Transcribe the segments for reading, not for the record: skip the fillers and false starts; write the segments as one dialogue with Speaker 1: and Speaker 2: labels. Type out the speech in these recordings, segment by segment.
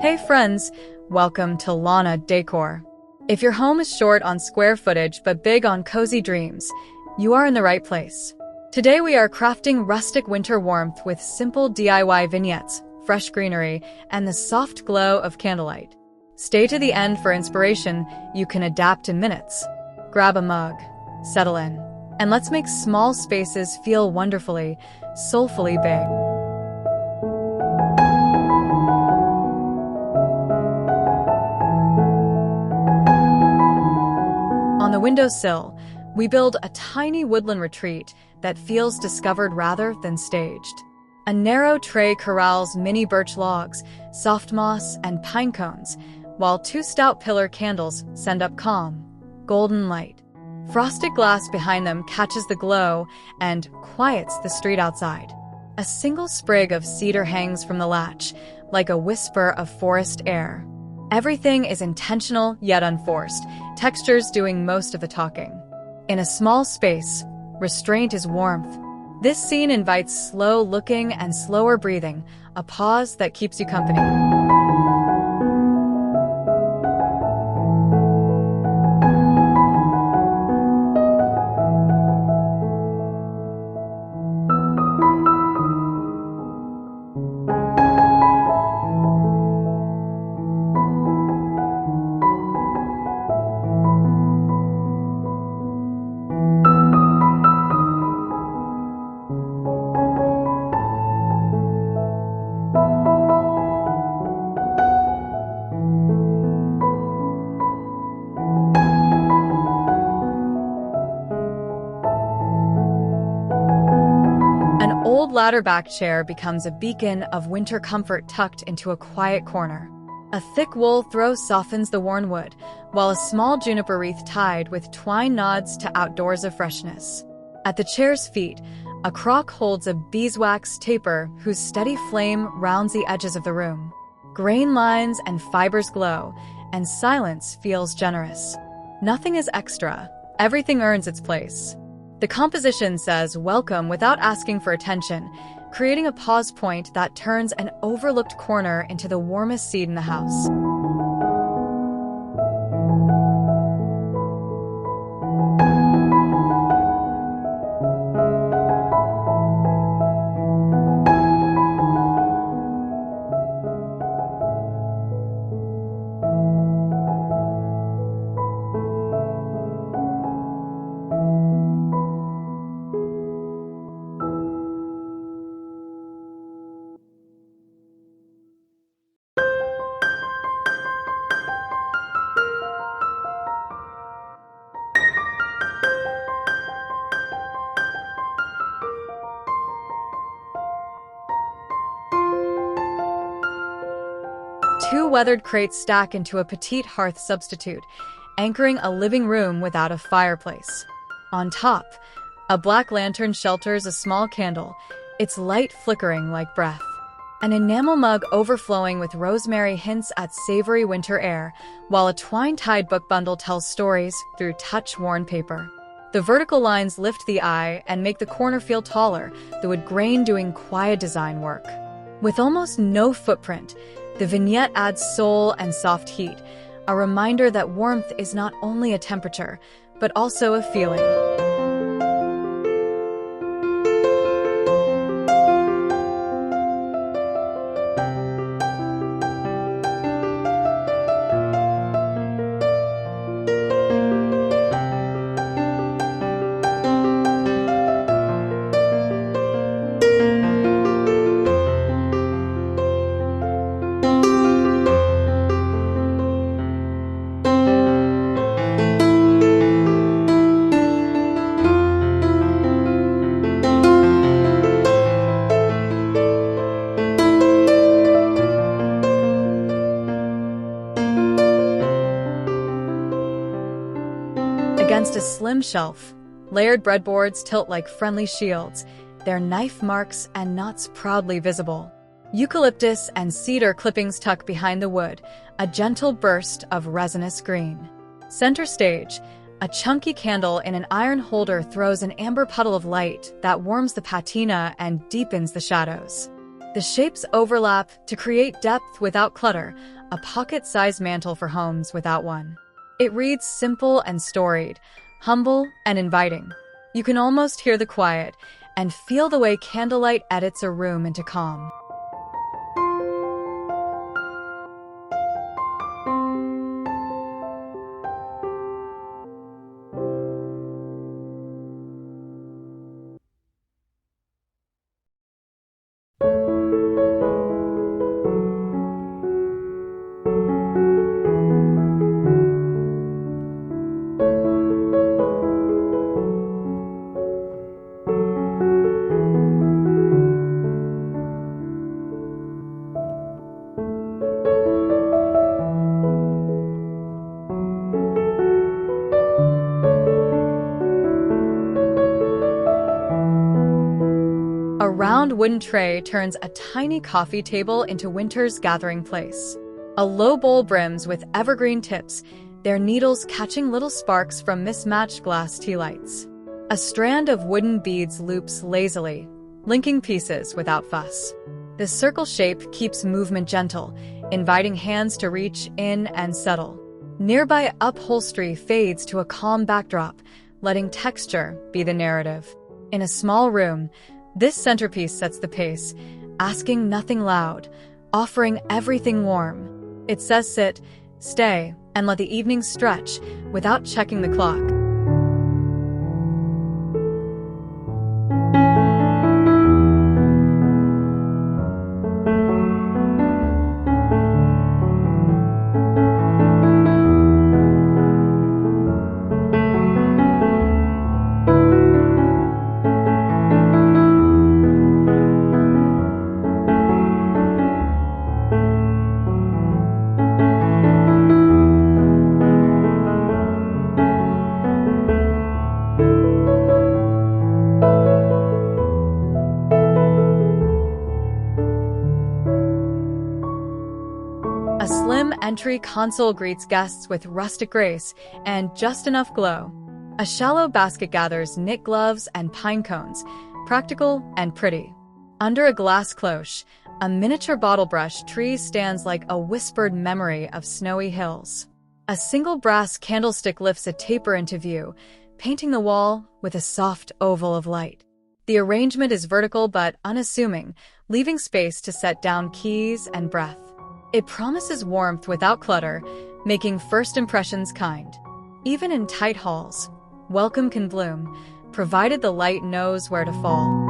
Speaker 1: Hey friends, welcome to Lana Decor. If your home is short on square footage but big on cozy dreams, you are in the right place. Today we are crafting rustic winter warmth with simple DIY vignettes, fresh greenery, and the soft glow of candlelight. Stay to the end for inspiration you can adapt in minutes. Grab a mug, settle in, and let's make small spaces feel wonderfully, soulfully big. On the windowsill, we build a tiny woodland retreat that feels discovered rather than staged. A narrow tray corrals mini birch logs, soft moss, and pine cones, while two stout pillar candles send up calm, golden light. Frosted glass behind them catches the glow and quiets the street outside. A single sprig of cedar hangs from the latch, like a whisper of forest air. Everything is intentional yet unforced, textures doing most of the talking. In a small space, restraint is warmth. This scene invites slow looking and slower breathing, a pause that keeps you company. Ladder-back chair becomes a beacon of winter comfort tucked into a quiet corner. A thick wool throw softens the worn wood, while a small juniper wreath tied with twine nods to outdoors of freshness. At the chair's feet, a crock holds a beeswax taper whose steady flame rounds the edges of the room. Grain lines and fibers glow, and silence feels generous. Nothing is extra. Everything earns its place. The composition says welcome without asking for attention, creating a pause point that turns an overlooked corner into the warmest seat in the house. Two weathered crates stack into a petite hearth substitute, anchoring a living room without a fireplace. On top, a black lantern shelters a small candle, its light flickering like breath. An enamel mug overflowing with rosemary hints at savory winter air, while a twine-tied book bundle tells stories through touch-worn paper. The vertical lines lift the eye and make the corner feel taller, the wood grain doing quiet design work. With almost no footprint, the vignette adds soul and soft heat, a reminder that warmth is not only a temperature, but also a feeling. Against a slim shelf, layered breadboards tilt like friendly shields, their knife marks and knots proudly visible. Eucalyptus and cedar clippings tuck behind the wood, a gentle burst of resinous green. Center stage, a chunky candle in an iron holder throws an amber puddle of light that warms the patina and deepens the shadows. The shapes overlap to create depth without clutter, a pocket-sized mantel for homes without one. It reads simple and storied, humble and inviting. You can almost hear the quiet and feel the way candlelight edits a room into calm. A round wooden tray turns a tiny coffee table into winter's gathering place. A low bowl brims with evergreen tips, their needles catching little sparks from mismatched glass tea lights. A strand of wooden beads loops lazily, linking pieces without fuss. The circle shape keeps movement gentle, inviting hands to reach in and settle. Nearby upholstery fades to a calm backdrop, letting texture be the narrative. In a small room, this centerpiece sets the pace, asking nothing loud, offering everything warm. It says sit, stay, and let the evening stretch without checking the clock. A slim entry console greets guests with rustic grace and just enough glow. A shallow basket gathers knit gloves and pine cones, practical and pretty. Under a glass cloche, a miniature bottle brush tree stands like a whispered memory of snowy hills. A single brass candlestick lifts a taper into view, painting the wall with a soft oval of light. The arrangement is vertical but unassuming, leaving space to set down keys and breath. It promises warmth without clutter, making first impressions kind. Even in tight halls, welcome can bloom, provided the light knows where to fall.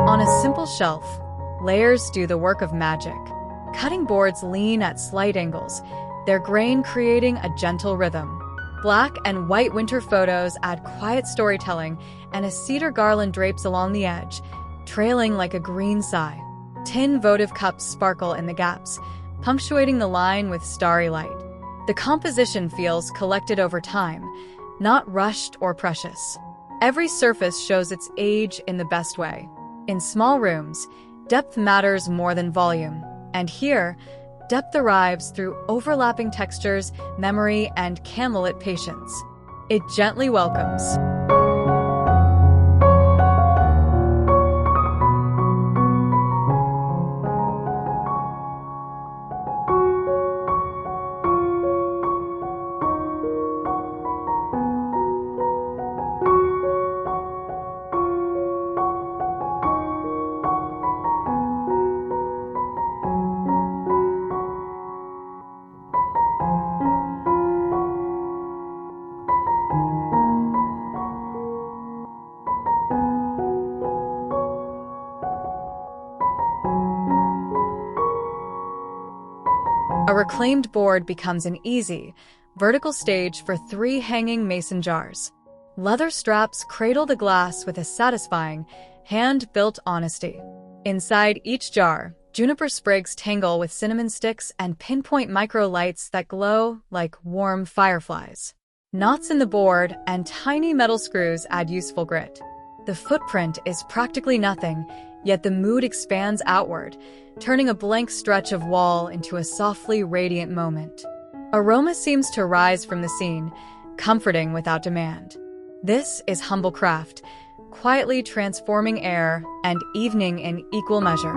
Speaker 1: On a simple shelf, layers do the work of magic. Cutting boards lean at slight angles, their grain creating a gentle rhythm. Black and white winter photos add quiet storytelling, and a cedar garland drapes along the edge, trailing like a green sigh. Tin votive cups sparkle in the gaps, punctuating the line with starry light. The composition feels collected over time, not rushed or precious. Every surface shows its age in the best way. In small rooms, depth matters more than volume, and here, depth arrives through overlapping textures, memory, and candlelit patience. It gently welcomes. A reclaimed board becomes an easy, vertical stage for 3 hanging mason jars. Leather straps cradle the glass with a satisfying, hand-built honesty. Inside each jar, juniper sprigs tangle with cinnamon sticks and pinpoint micro-lights that glow like warm fireflies. Knots in the board and tiny metal screws add useful grit. The footprint is practically nothing, yet the mood expands outward, turning a blank stretch of wall into a softly radiant moment. Aroma seems to rise from the scene, comforting without demand. This is humble craft, quietly transforming air and evening in equal measure.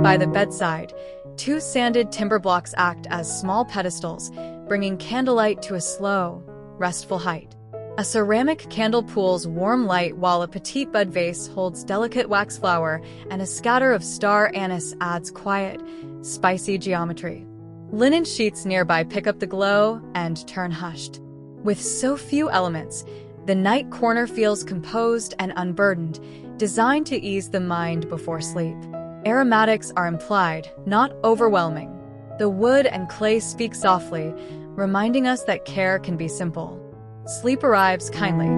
Speaker 1: By the bedside, 2 sanded timber blocks act as small pedestals, bringing candlelight to a slow, restful height. A ceramic candle pools warm light while a petite bud vase holds delicate wax flower, and a scatter of star anise adds quiet, spicy geometry. Linen sheets nearby pick up the glow and turn hushed. With so few elements, the night corner feels composed and unburdened, designed to ease the mind before sleep. Aromatics are implied, not overwhelming. The wood and clay speak softly, reminding us that care can be simple. Sleep arrives kindly.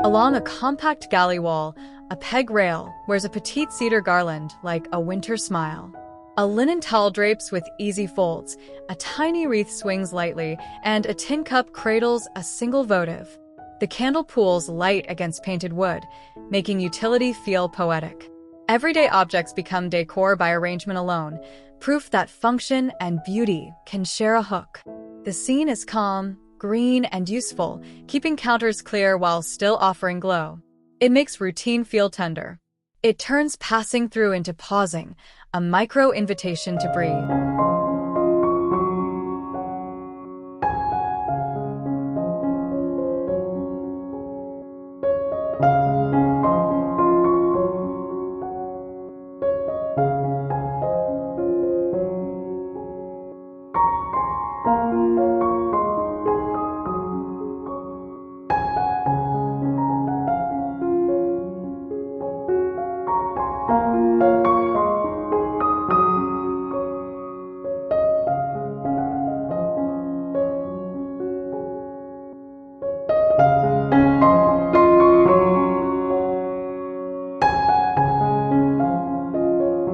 Speaker 1: Along a compact galley wall, a peg rail wears a petite cedar garland like a winter smile. A linen towel drapes with easy folds, a tiny wreath swings lightly, and a tin cup cradles a single votive. The candle pools light against painted wood, making utility feel poetic. Everyday objects become decor by arrangement alone, proof that function and beauty can share a hook. The scene is calm, green, and useful, keeping counters clear while still offering glow. It makes routine feel tender. It turns passing through into pausing, a micro-invitation to breathe.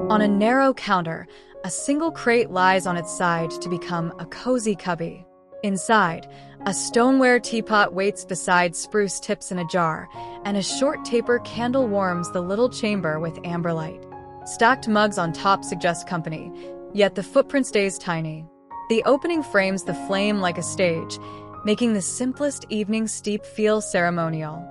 Speaker 1: On a narrow counter, a single crate lies on its side to become a cozy cubby. Inside, a stoneware teapot waits beside spruce tips in a jar, and a short taper candle warms the little chamber with amber light. Stacked mugs on top suggest company, yet the footprint stays tiny. The opening frames the flame like a stage, making the simplest evening steep feel ceremonial.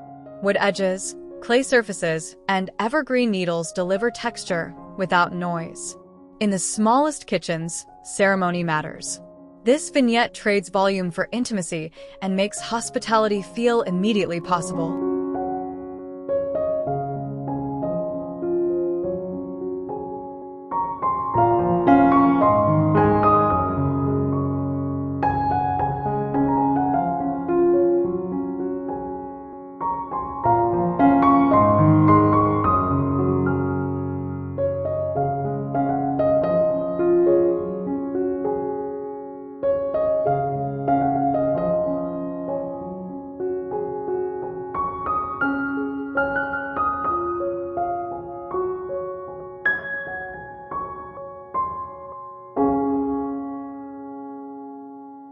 Speaker 1: Wood edges, clay surfaces, and evergreen needles deliver texture without noise. In the smallest kitchens, ceremony matters. This vignette trades volume for intimacy and makes hospitality feel immediately possible.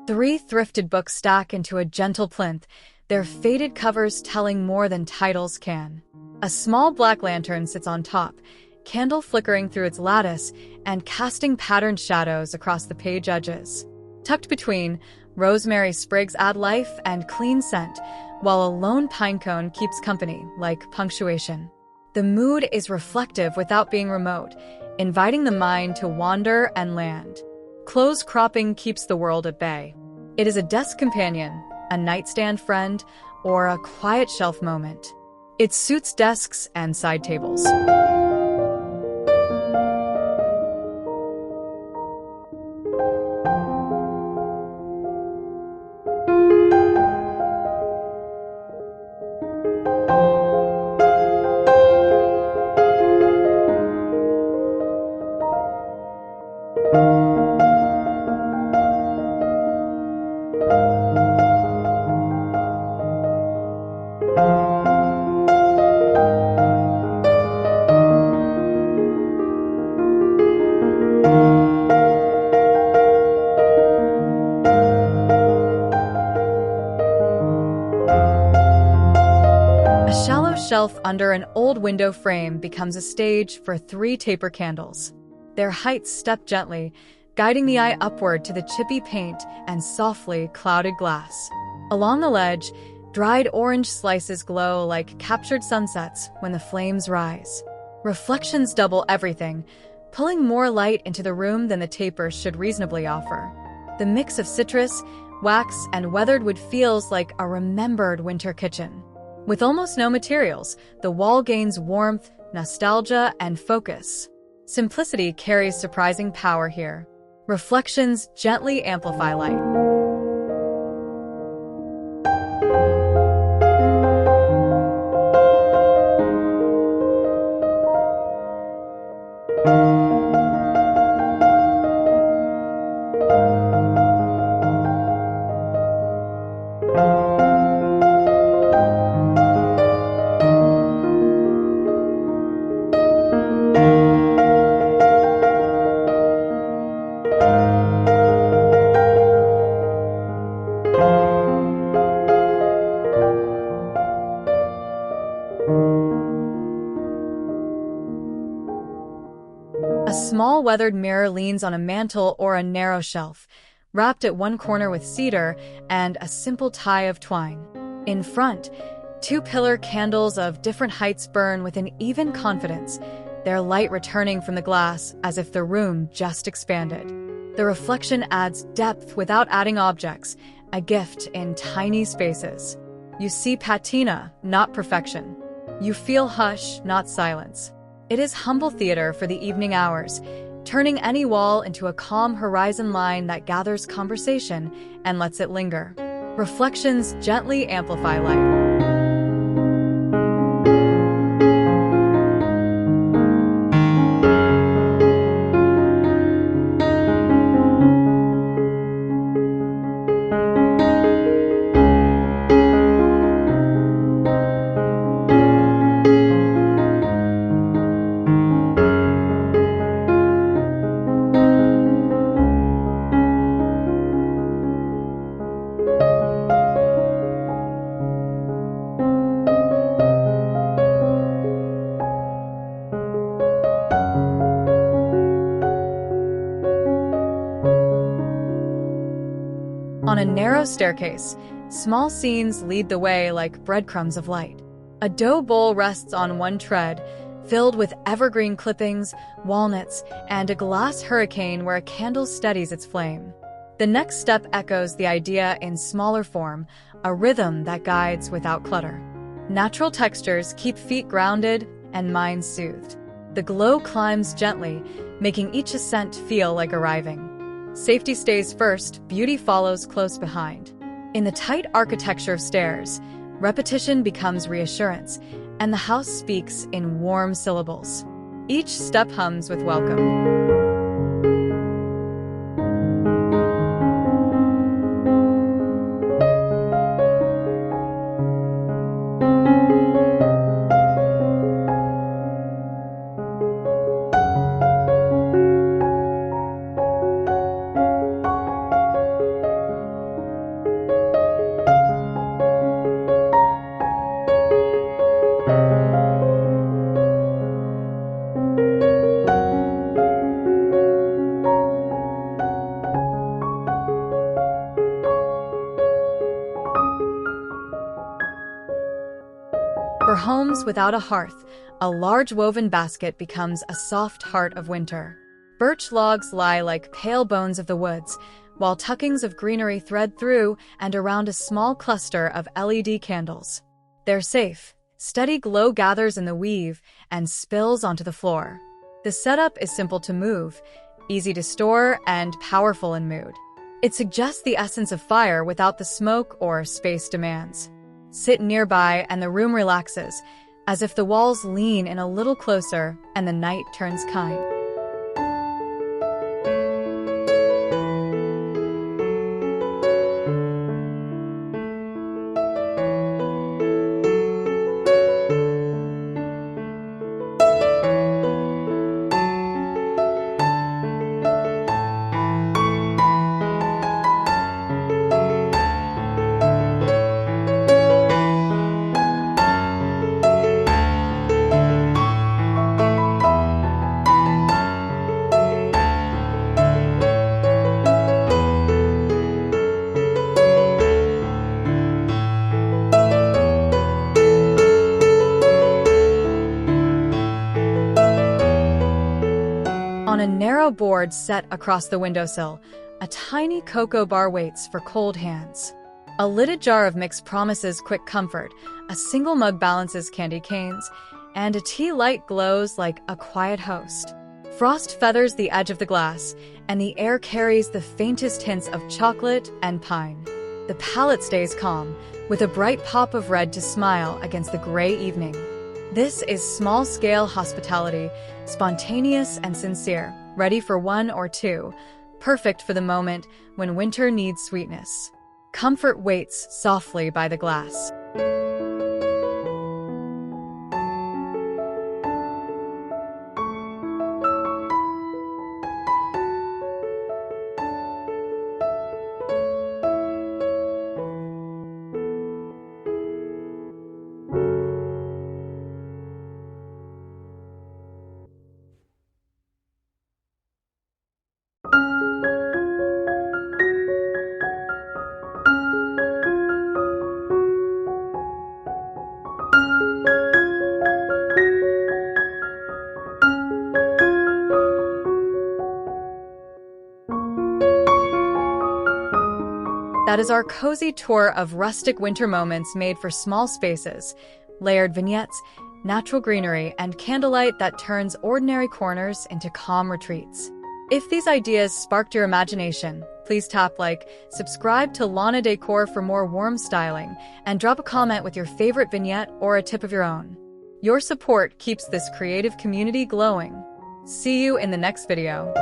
Speaker 1: 3 thrifted books stack into a gentle plinth, their faded covers telling more than titles can. A small black lantern sits on top, candle flickering through its lattice and casting patterned shadows across the page edges. Tucked between, rosemary sprigs add life and clean scent, while a lone pinecone keeps company, like punctuation. The mood is reflective without being remote, inviting the mind to wander and land. Close cropping keeps the world at bay. It is a desk companion, a nightstand friend, or a quiet shelf moment. It suits desks and side tables. Shelf under an old window frame becomes a stage for 3 taper candles. Their heights step gently, guiding the eye upward to the chippy paint and softly clouded glass. Along the ledge, dried orange slices glow like captured sunsets when the flames rise. Reflections double everything, pulling more light into the room than the tapers should reasonably offer. The mix of citrus, wax, and weathered wood feels like a remembered winter kitchen. With almost no materials, the wall gains warmth, nostalgia, and focus. Simplicity carries surprising power here. Reflections gently amplify light. A small weathered mirror leans on a mantel or a narrow shelf, wrapped at one corner with cedar and a simple tie of twine. In front, 2 pillar candles of different heights burn with an even confidence, their light returning from the glass as if the room just expanded. The reflection adds depth without adding objects, a gift in tiny spaces. You see patina, not perfection. You feel hush, not silence. It is humble theater for the evening hours, turning any wall into a calm horizon line that gathers conversation and lets it linger. Reflections gently amplify light. On a narrow staircase, small scenes lead the way like breadcrumbs of light. A dough bowl rests on one tread, filled with evergreen clippings, walnuts, and a glass hurricane where a candle steadies its flame. The next step echoes the idea in smaller form, a rhythm that guides without clutter. Natural textures keep feet grounded and minds soothed. The glow climbs gently, making each ascent feel like arriving. Safety stays first, beauty follows close behind. In the tight architecture of stairs, repetition becomes reassurance, and the house speaks in warm syllables. Each step hums with welcome. without a hearth, a large woven basket becomes a soft heart of winter. Birch logs lie like pale bones of the woods, while tuckings of greenery thread through and around a small cluster of LED candles. They're safe. Steady glow gathers in the weave and spills onto the floor. The setup is simple to move, easy to store, and powerful in mood. It suggests the essence of fire without the smoke or space demands. Sit nearby and the room relaxes, as if the walls lean in a little closer and the night turns kind. On a narrow board set across the windowsill, a tiny cocoa bar waits for cold hands. A lidded jar of mix promises quick comfort, a single mug balances candy canes, and a tea light glows like a quiet host. Frost feathers the edge of the glass, and the air carries the faintest hints of chocolate and pine. The palate stays calm, with a bright pop of red to smile against the gray evening. This is small-scale hospitality, spontaneous and sincere, ready for one or two, perfect for the moment when winter needs sweetness. Comfort waits softly by the glass. That is our cozy tour of rustic winter moments made for small spaces, layered vignettes, natural greenery, and candlelight that turns ordinary corners into calm retreats. If these ideas sparked your imagination, please tap like, subscribe to Lana Decor for more warm styling, and drop a comment with your favorite vignette or a tip of your own. Your support keeps this creative community glowing. See you in the next video.